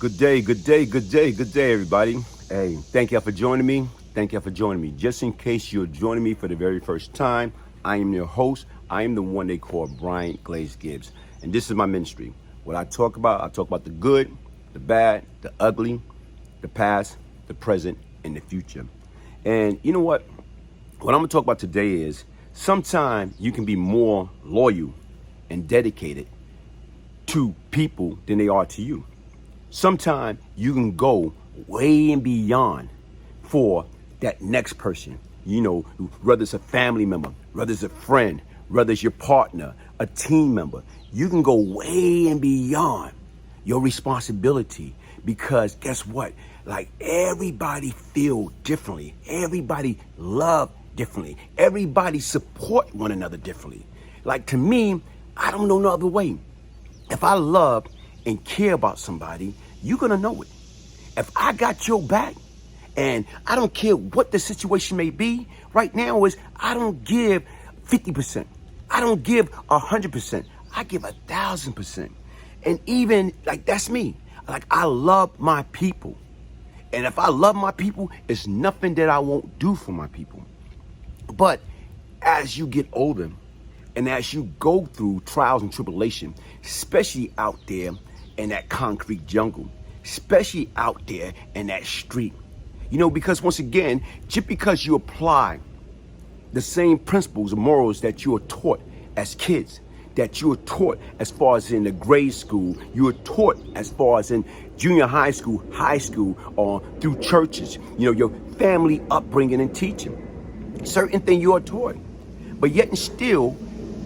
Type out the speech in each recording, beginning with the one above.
Good day, good day, good day, good day, everybody. Hey, thank y'all for joining me. Thank y'all for joining me. Just in case you're joining me for the very first time, I am your host. I am the one they call Brian GLAZE GIBBS. And this is my ministry. What I talk about the good, the bad, the ugly, the past, the present, and the future. And you know what? What I'm gonna talk about today is sometimes you can be more loyal and dedicated to people than they are to you. Sometimes you can go way and beyond for that next person, whether it's a family member, whether it's a friend, whether it's your partner, a team member. You can go way and beyond your responsibility because guess what? Like everybody feel differently. Everybody love differently. Everybody support one another differently. Like to me, I don't know no other way. If I love and care about somebody, you're gonna know it. If I got your back, and I don't care what the situation may be, right now is I don't give 50%. I don't give 100%. I give 1,000%. And even like that's me. Like I love my people. And if I love my people, it's nothing that I won't do for my people. But as you get older, and as you go through trials and tribulation, especially out there in that concrete jungle, especially out there in that street, because once again, just because you apply the same principles and morals that you are taught as kids, that you are taught as far as in the grade school, you are taught as far as in junior high school, or through churches, your family upbringing and teaching, certain things you are taught, but yet and still,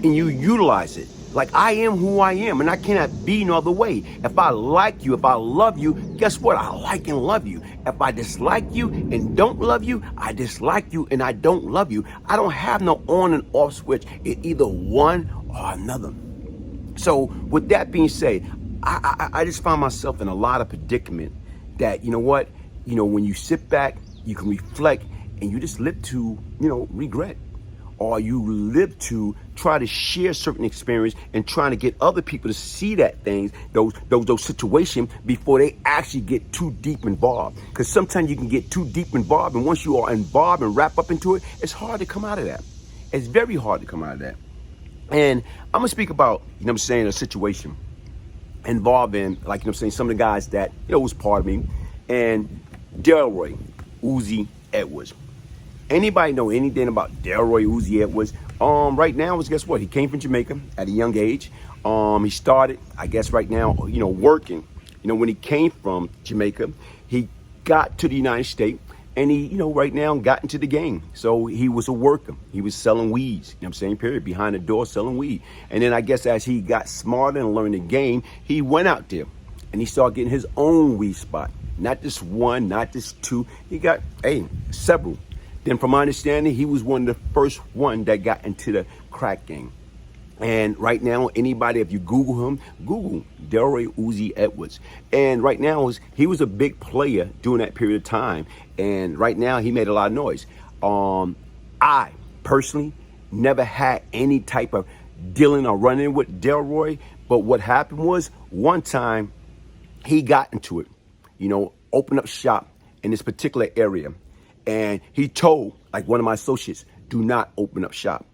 and you utilize it. Like I am who I am, and I cannot be no other way. If I like you, if I love you, guess what? I like and love you. If I dislike you and don't love you, I dislike you and I don't love you. I don't have no on and off switch. It's either one or another. So with that being said, I just find myself in a lot of predicament that, when you sit back, you can reflect and you just live to, regret. Or you live to try to share certain experience and trying to get other people to see that things, those situations before they actually get too deep involved. Because sometimes you can get too deep involved, and once you are involved and wrap up into it, it's hard to come out of that. It's very hard to come out of that. And I'm gonna speak about, a situation involving, some of the guys that, was part of me, and Delroy Uzi Edwards. Anybody know anything about Delroy Uzi Edwards? Right now is, guess what? He came from Jamaica at a young age. He started, I guess right now, working. When he came from Jamaica, he got to the United States and he, right now got into the game. So he was a worker. He was selling weeds, period, behind the door selling weed. And then I guess as he got smarter and learned the game, he went out there and he started getting his own weed spot. Not just one, not just two. He got, several. Then from my understanding, he was one of the first one that got into the crack game. And right now, anybody, if you Google him, Google Delroy Uzi Edwards. And right now, he was a big player during that period of time. And right now, he made a lot of noise. I personally never had any type of dealing or running with Delroy. But what happened was one time he got into it, opened up shop in this particular area. And he told, like one of my associates, do not open up shop.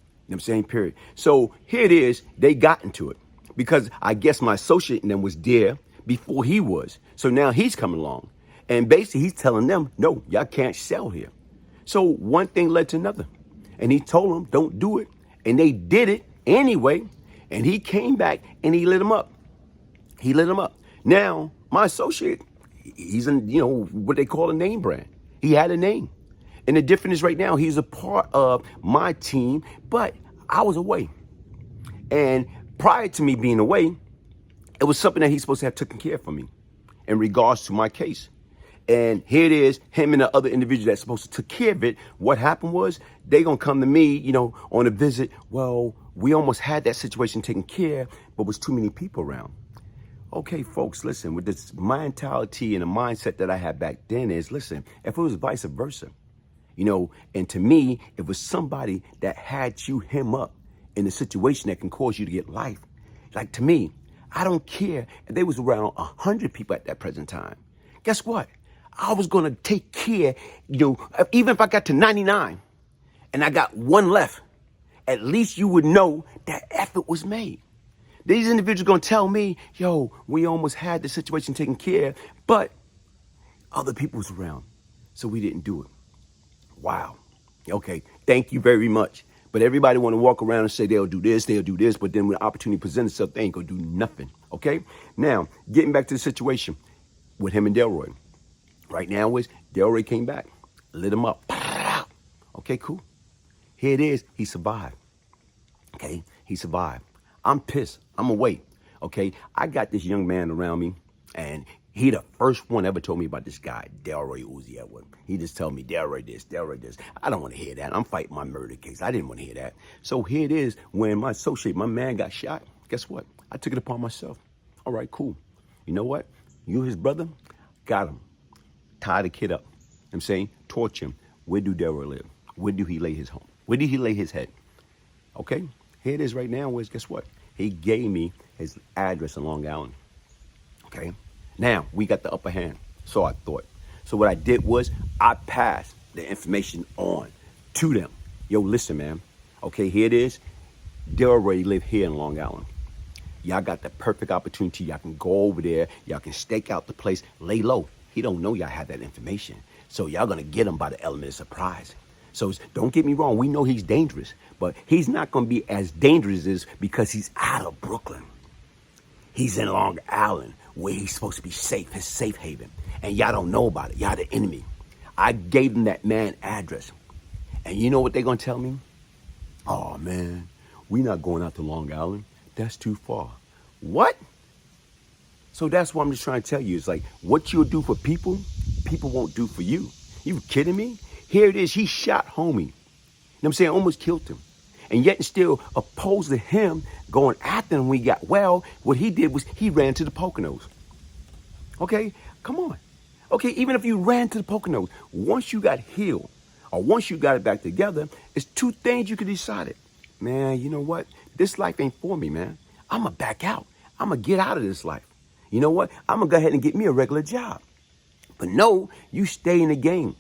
Period. So here it is, they got into it. Because I guess my associate and them was there before he was. So now he's coming along. And basically he's telling them, no, y'all can't sell here. So one thing led to another. And he told them, don't do it. And they did it anyway. And he came back and he lit them up. He lit them up. Now, my associate, he's in, what they call a name brand. He had a name. And the difference is right now, he's a part of my team, but I was away. And prior to me being away, it was something that he's supposed to have taken care of for me in regards to my case. And here it is, him and the other individual that's supposed to take care of it. What happened was they going to come to me, on a visit. Well, we almost had that situation taken care of, but was too many people around. Okay, folks, listen, with this mentality and the mindset that I had back then is, listen, if it was vice versa, and to me, if it was somebody that had you hem up in a situation that can cause you to get life, like to me, I don't care if they was around 100 people at that present time. Guess what? I was going to take care, even if I got to 99 and I got one left, at least you would know that effort was made. These individuals going to tell me, yo, we almost had the situation taken care of, but other people was around, so we didn't do it. Wow. Okay, thank you very much. But everybody want to walk around and say they'll do this, but then when the opportunity presents itself, they ain't going to do nothing, okay? Now, getting back to the situation with him and Delroy. Right now is Delroy came back, lit him up. Okay, cool. Here it is. He survived. Okay, he survived. I'm pissed. I'm away. Okay, I got this young man around me, and he the first one ever told me about this guy, Delroy Uzi Edwards. He just told me, Delroy this, Delroy this. I don't want to hear that. I'm fighting my murder case. I didn't want to hear that. So here it is. When my associate, my man, got shot, guess what? I took it upon myself. All right, cool. You know what? You, his brother, got him. Tie the kid up. I'm saying, torch him. Where do Delroy live? Where do he lay his home? Where did he lay his head? Okay, here it is right now. Guess what? He gave me his address in Long Island. Okay, now we got the upper hand. So I thought. So what I did was I passed the information on to them. Yo, listen, man. Okay, here it is. Delroy live here in Long Island. Y'all got the perfect opportunity. Y'all can go over there. Y'all can stake out the place, lay low. He don't know y'all have that information. So y'all going to get him by the element of surprise. So don't get me wrong. We know he's dangerous, but he's not going to be as dangerous as because he's out of Brooklyn. He's in Long Island where he's supposed to be safe, his safe haven. And y'all don't know about it. Y'all the enemy. I gave him that man address. And you know what they're going to tell me? Oh, man, we're not going out to Long Island. That's too far. What? So that's what I'm just trying to tell you. It's like what you'll do for people, people won't do for you. You kidding me? Here it is. He shot homie. You know what I'm saying? Almost killed him. And yet and still opposed to him going after him when he got well, what he did was he ran to the Poconos. Okay? Come on. Okay, even if you ran to the Poconos, once you got healed or once you got it back together, it's two things you could decide. Man, you know what? This life ain't for me, man. I'm going to back out. I'm going to get out of this life. You know what? I'm going to go ahead and get me a regular job. But no, you stay in the game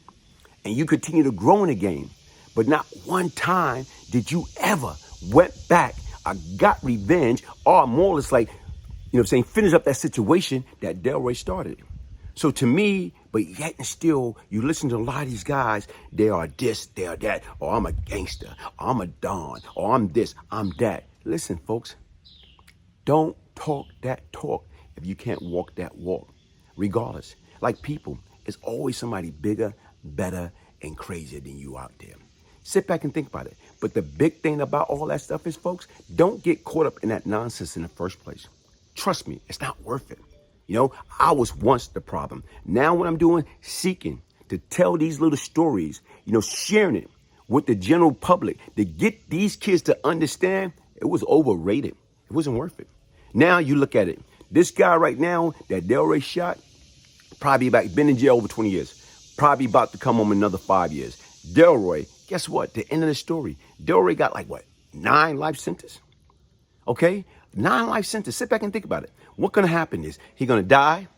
and you continue to grow in the game. But not one time did you ever went back or got revenge or more or less like, you know what I'm saying, finish up that situation that Delroy started. So to me, but yet and still, you listen to a lot of these guys, they are this, they are that, or I'm a gangster, or I'm a don, or I'm this, I'm that. Listen, folks, don't talk that talk if you can't walk that walk. Regardless, like people, it's always somebody bigger, better, and crazier than you out there. Sit back and think about it. But the big thing about all that stuff is, folks, don't get caught up in that nonsense in the first place. Trust me, it's not worth it. You know, I was once the problem. Now what I'm doing, seeking to tell these little stories, you know, sharing it with the general public to get these kids to understand it was overrated. It wasn't worth it. Now you look at it. This guy right now that Delroy shot, probably been in jail over 20 years. Probably about to come home another 5 years. Delroy, guess what? The end of the story. Delroy got like what? 9 life sentences? Okay? 9 life sentences. Sit back and think about it. What's going to happen is he's going to die.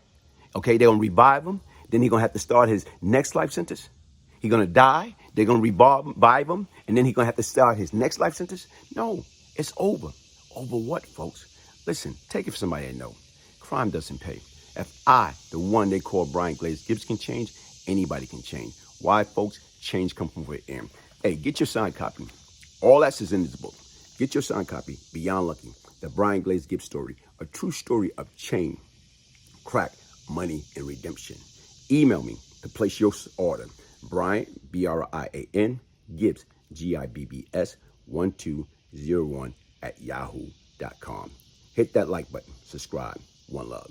Okay, they're going to revive him. Then he's going to have to start his next life sentence. He's going to die. They're going to revive him. And then he's going to have to start his next life sentence. No, it's over. Over what, folks? Listen, take it for somebody that know. Crime doesn't pay. If I, the one they call Brian GLAZE GIBBS, can change, anybody can change. Why, folks? Change comes from within. Hey, get your signed copy. All that's is in this book. Get your signed copy, Beyond Lucky, the Brian GLAZE GIBBS story, a true story of chain, crack, money, and redemption. Email me to place your order. Brian, B-R-I-A-N, Gibbs, G-I-B-B-S, 1201 @yahoo.com. Hit that like button. Subscribe. One love.